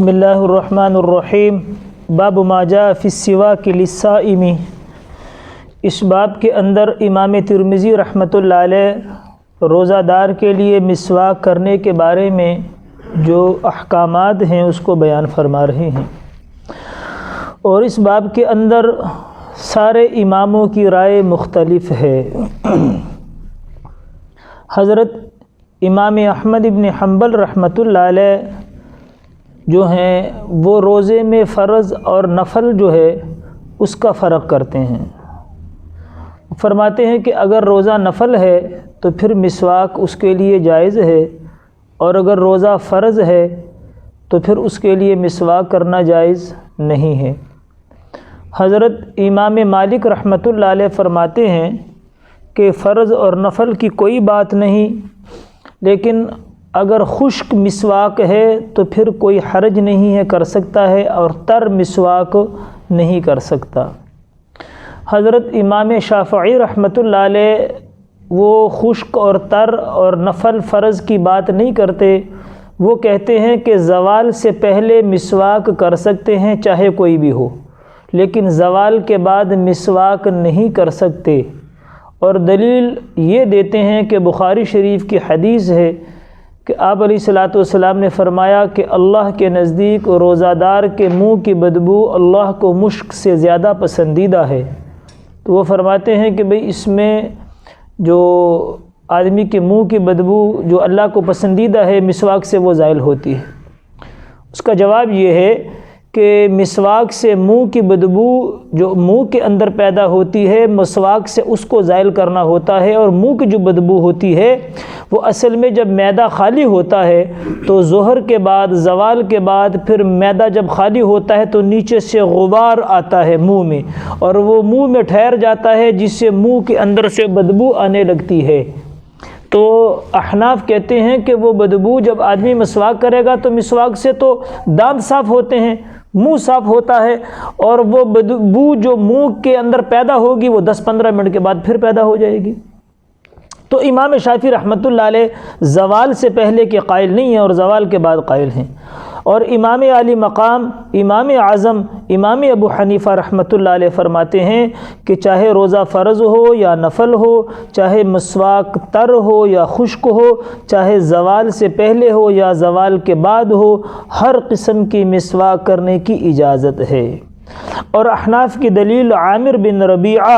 بسم اللہ الرحمن الرحیم باب ما جاء فی السواک للصائم۔ اس باب کے اندر امام ترمذی رحمۃ اللہ علیہ روزہ دار کے لیے مسواک کرنے کے بارے میں جو احکامات ہیں اس کو بیان فرما رہے ہیں، اور اس باب کے اندر سارے اماموں کی رائے مختلف ہے۔ حضرت امام احمد ابن حنبل رحمۃ اللہ علیہ جو ہیں وہ روزے میں فرض اور نفل جو ہے اس کا فرق کرتے ہیں۔ فرماتے ہیں کہ اگر روزہ نفل ہے تو پھر مسواک اس کے لیے جائز ہے، اور اگر روزہ فرض ہے تو پھر اس کے لیے مسواک کرنا جائز نہیں ہے۔ حضرت امام مالک رحمۃ اللہ علیہ فرماتے ہیں کہ فرض اور نفل کی کوئی بات نہیں، لیکن اگر خشک مسواک ہے تو پھر کوئی حرج نہیں ہے، کر سکتا ہے، اور تر مسواک نہیں کر سکتا۔ حضرت امام شافعی رحمۃ اللہ علیہ وہ خشک اور تر اور نفل فرض کی بات نہیں کرتے، وہ کہتے ہیں کہ زوال سے پہلے مسواک کر سکتے ہیں چاہے کوئی بھی ہو، لیکن زوال کے بعد مسواک نہیں کر سکتے، اور دلیل یہ دیتے ہیں کہ بخاری شریف کی حدیث ہے کہ آپ علیہ الصلاۃ والسلام نے فرمایا کہ اللہ کے نزدیک روزہ دار کے منہ کی بدبو اللہ کو مشک سے زیادہ پسندیدہ ہے۔ تو وہ فرماتے ہیں کہ بھئی اس میں جو آدمی کے منہ کی بدبو جو اللہ کو پسندیدہ ہے مسواک سے وہ زائل ہوتی ہے۔ اس کا جواب یہ ہے کہ مسواک سے منہ کی بدبو جو منہ کے اندر پیدا ہوتی ہے، مسواک سے اس کو زائل کرنا ہوتا ہے، اور منہ کی جو بدبو ہوتی ہے وہ اصل میں جب معدہ خالی ہوتا ہے تو ظہر کے بعد زوال کے بعد پھر معدہ جب خالی ہوتا ہے تو نیچے سے غبار آتا ہے منہ میں، اور وہ منہ میں ٹھہر جاتا ہے جس سے منہ کے اندر سے بدبو آنے لگتی ہے۔ تو احناف کہتے ہیں کہ وہ بدبو جب آدمی مسواک کرے گا تو مسواک سے تو دانت صاف ہوتے ہیں، منہ صاف ہوتا ہے، اور وہ بدبو جو منہ کے اندر پیدا ہوگی وہ 10-15 منٹ کے بعد پھر پیدا ہو جائے گی۔ تو امام شافعی رحمۃ اللہ علیہ زوال سے پہلے کے قائل نہیں ہیں اور زوال کے بعد قائل ہیں، اور امام علی مقام امام اعظم امام ابو حنیفہ رحمۃ اللہ علیہ فرماتے ہیں کہ چاہے روزہ فرض ہو یا نفل ہو، چاہے مسواک تر ہو یا خشک ہو، چاہے زوال سے پہلے ہو یا زوال کے بعد ہو، ہر قسم کی مسواک کرنے کی اجازت ہے۔ اور احناف کی دلیل عامر بن ربیعہ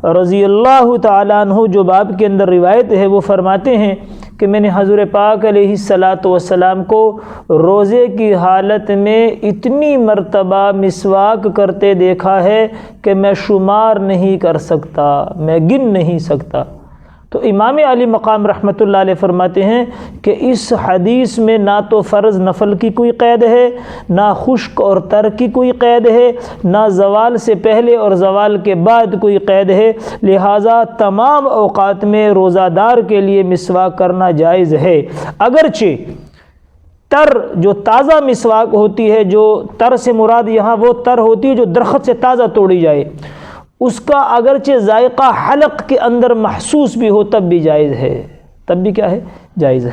رضی اللہ تعالیٰ عنہ جو باب کے اندر روایت ہے، وہ فرماتے ہیں کہ میں نے حضور پاک علیہ الصلاۃ والسلام کو روزے کی حالت میں اتنی مرتبہ مسواک کرتے دیکھا ہے کہ میں شمار نہیں کر سکتا، میں گن نہیں سکتا۔ تو امام علی مقام رحمۃ اللہ علیہ فرماتے ہیں کہ اس حدیث میں نہ تو فرض نفل کی کوئی قید ہے، نہ خشک اور تر کی کوئی قید ہے، نہ زوال سے پہلے اور زوال کے بعد کوئی قید ہے، لہٰذا تمام اوقات میں روزہ دار کے لیے مسواک کرنا جائز ہے۔ اگرچہ تر جو تازہ مسواک ہوتی ہے، جو تر سے مراد یہاں وہ تر ہوتی ہے جو درخت سے تازہ توڑی جائے، اس کا اگرچہ ذائقہ حلق کے اندر محسوس بھی ہو تب بھی جائز ہے، تب بھی کیا ہے؟ جائز ہے۔